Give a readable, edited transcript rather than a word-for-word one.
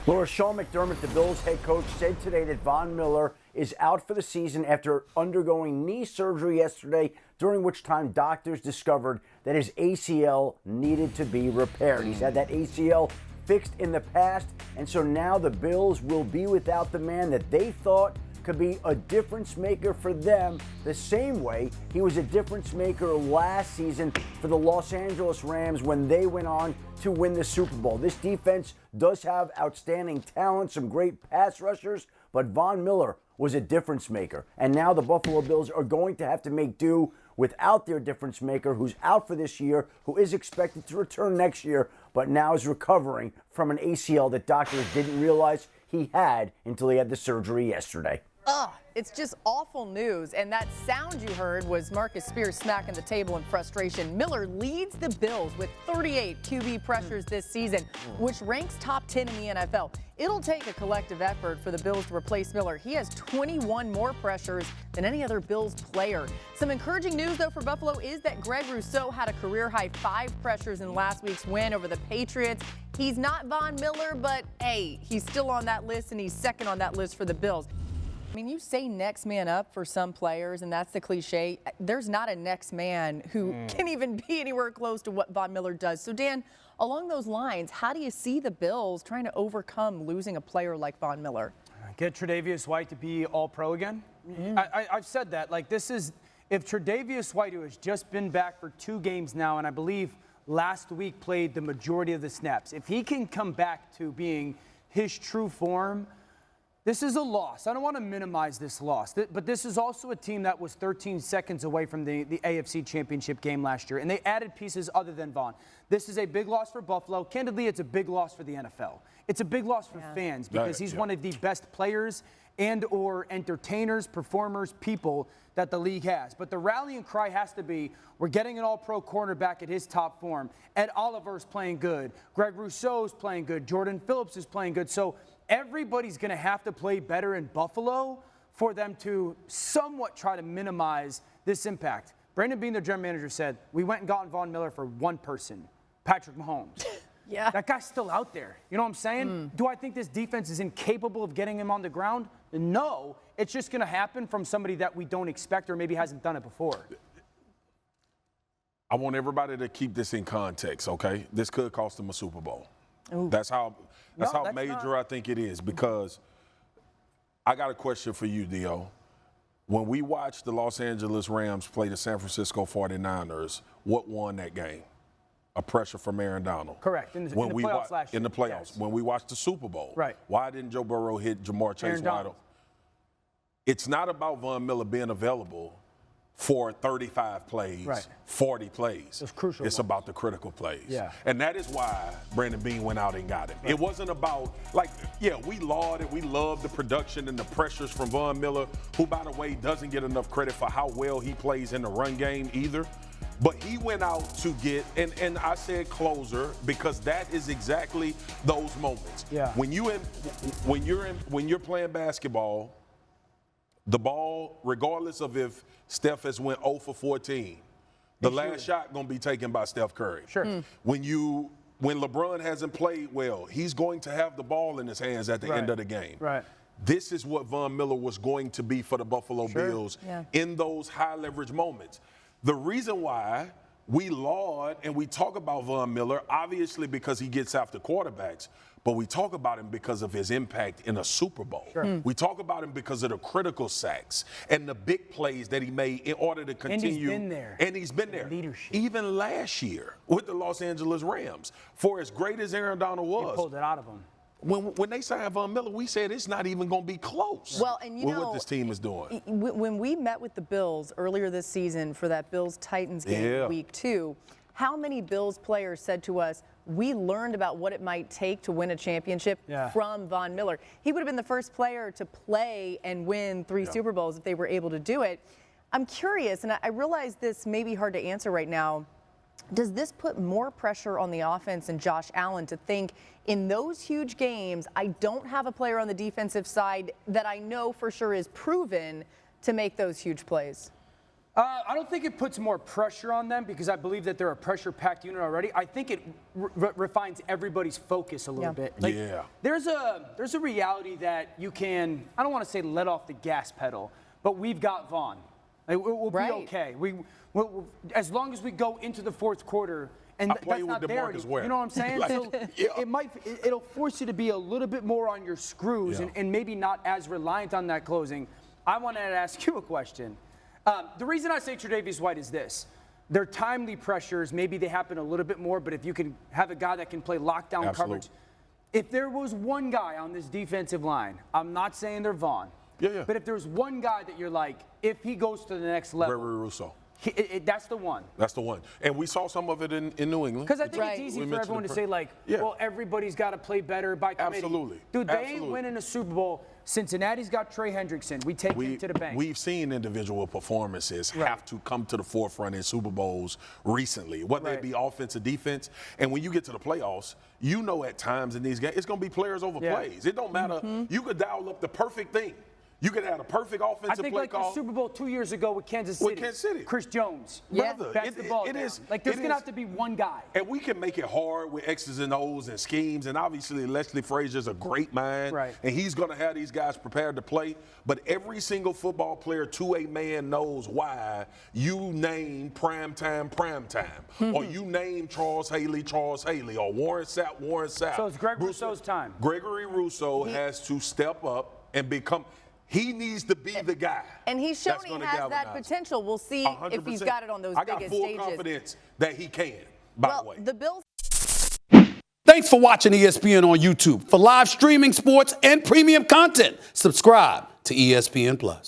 Laura, Sean McDermott, the Bills head coach, said today that Von Miller is out for the season after undergoing knee surgery yesterday, during which time doctors discovered that his ACL needed to be repaired. He's had that ACL fixed in the past, and so now the Bills will be without the man that they thought could be a difference maker for them, the same way he was a difference maker last season for the Los Angeles Rams when they went on to win the Super Bowl. This defense does have outstanding talent, some great pass rushers, but Von Miller was a difference maker. And now the Buffalo Bills are going to have to make do without their difference maker, who's out for this year, who is expected to return next year, but now is recovering from an ACL that doctors didn't realize he had until he had the surgery yesterday. Ugh, it's just awful news. And that sound you heard was Marcus Spears smacking the table in frustration. Miller leads the Bills with 38 QB pressures this season, which ranks top 10 in the NFL. It'll take a collective effort for the Bills to replace Miller. He has 21 more pressures than any other Bills player. Some encouraging news, though, for Buffalo is that Greg Rousseau had a career-high 5 pressures in last week's win over the Patriots. He's not Von Miller, but, hey, he's still on that list, and he's second on that list for the Bills. I mean, you say next man up for some players, and that's the cliche. There's not a next man who can even be anywhere close to what Von Miller does. So, Dan, along those lines, how do you see the Bills trying to overcome losing a player like Von Miller? Get Tre'Davious White to be all-pro again? I've said that. Like, this is – if Tre'Davious White, who has just been back for 2 games now, and I believe last week played the majority of the snaps, if he can come back to being his true form – this is a loss. I don't want to minimize this loss, but this is also a team that was 13 seconds away from the AFC Championship game last year, and they added pieces other than Von. This is a big loss for Buffalo. Candidly, it's a big loss for the NFL. It's a big loss for fans because he's one of the best players and or entertainers, performers, people that the league has. But the rallying cry has to be, we're getting an all-pro cornerback at his top form. Ed Oliver's playing good. Greg Rousseau's playing good. Jordan Phillips is playing good. So everybody's going to have to play better in Buffalo for them to somewhat try to minimize this impact. Brandon Beane, their general manager, said, we went and got Von Miller for one person, Patrick Mahomes. Yeah. That guy's still out there. You know what I'm saying? Do I think this defense is incapable of getting him on the ground? No. It's just going to happen from somebody that we don't expect or maybe hasn't done it before. I want everybody to keep this in context, okay? This could cost them a Super Bowl. Ooh. That's how major I think it is, because I got a question for you, Dio. When we watched the Los Angeles Rams play the San Francisco 49ers, what won that game? A pressure from Aaron Donald. Correct. In the playoffs last year. In the playoffs. Yes. When we watched the Super Bowl. Right. Why didn't Joe Burrow hit Jamar Chase wide open? It's not about Von Miller being available for 35 plays, 40 plays. It's crucial. It's about the critical plays. Yeah. And that is why Brandon Beane went out and got him. Right. It wasn't about, we laud it, we love the production and the pressures from Von Miller, who, by the way, doesn't get enough credit for how well he plays in the run game either. But he went out to get, and I said closer, because that is exactly those moments. Yeah. When you're playing basketball, the ball, regardless of if Steph has went 0 for 14, the last shot gonna be taken by Steph Curry. Sure. When LeBron hasn't played well, he's going to have the ball in his hands at the end of the game. Right. This is what Von Miller was going to be for the Buffalo Bills in those high leverage moments. The reason why we laud and we talk about Von Miller, obviously because he gets after quarterbacks, but we talk about him because of his impact in a Super Bowl. Sure. We talk about him because of the critical sacks and the big plays that he made in order to continue. And he's been there. And he's been there. Leadership. Even last year with the Los Angeles Rams. For as great as Aaron Donald was. He pulled it out of him. When they signed Von Miller, we said it's not even going to be close and with what this team is doing. When we met with the Bills earlier this season for that Bills-Titans game week 2, how many Bills players said to us, we learned about what it might take to win a championship from Von Miller? He would have been the first player to play and win 3 Super Bowls if they were able to do it. I'm curious, and I realize this may be hard to answer right now, does this put more pressure on the offense and Josh Allen to think, in those huge games, I don't have a player on the defensive side that I know for sure is proven to make those huge plays? I don't think it puts more pressure on them because I believe that they're a pressure-packed unit already. I think it refines everybody's focus a little bit. Like, there's a reality that you can, I don't want to say let off the gas pedal, but we've got Vaughn. Like, we'll be okay. We'll, as long as we go into the fourth quarter, and that's not there. You know what I'm saying? Like, so it'll force you to be a little bit more on your screws and maybe not as reliant on that closing. I wanted to ask you a question. The reason I say Tre'Davious White is this. Their timely pressures, maybe they happen a little bit more, but if you can have a guy that can play lockdown coverage. If there was one guy on this defensive line, I'm not saying they're Vaughn, but if there's one guy that you're like, if he goes to the next level. Gregory Rousseau. That's the one. That's the one. And we saw some of it in New England. Because I think it's easy for everyone to say, like, well, everybody's got to play better by committee. Absolutely. Dude, they ain't winning a Super Bowl. Cincinnati's got Trey Hendrickson. We take him to the bank. We've seen individual performances have to come to the forefront in Super Bowls recently, whether it be offense or defense. And when you get to the playoffs, you know at times in these games, it's going to be players over plays. It don't matter. You could dial up the perfect thing. You could have a perfect offensive play call. I think like the Super Bowl 2 years ago with Kansas City. Chris Jones. Brother, bats the ball down. Like, there's going to have to be one guy. And we can make it hard with X's and O's and schemes. And obviously, Leslie Frazier's a great mind. And he's going to have these guys prepared to play. But every single football player to a man knows why you name primetime, or you name Charles Haley, or Warren Sapp. So it's Greg Rousseau's time. Gregory Rousseau has to step up and become – he needs to be the guy. And he's shown he has that potential. We'll see 100%. if he's got it on those biggest stages. I got full confidence that he can, by the way. The Bills. Thanks for watching ESPN on YouTube. For live streaming sports and premium content, subscribe to ESPN+.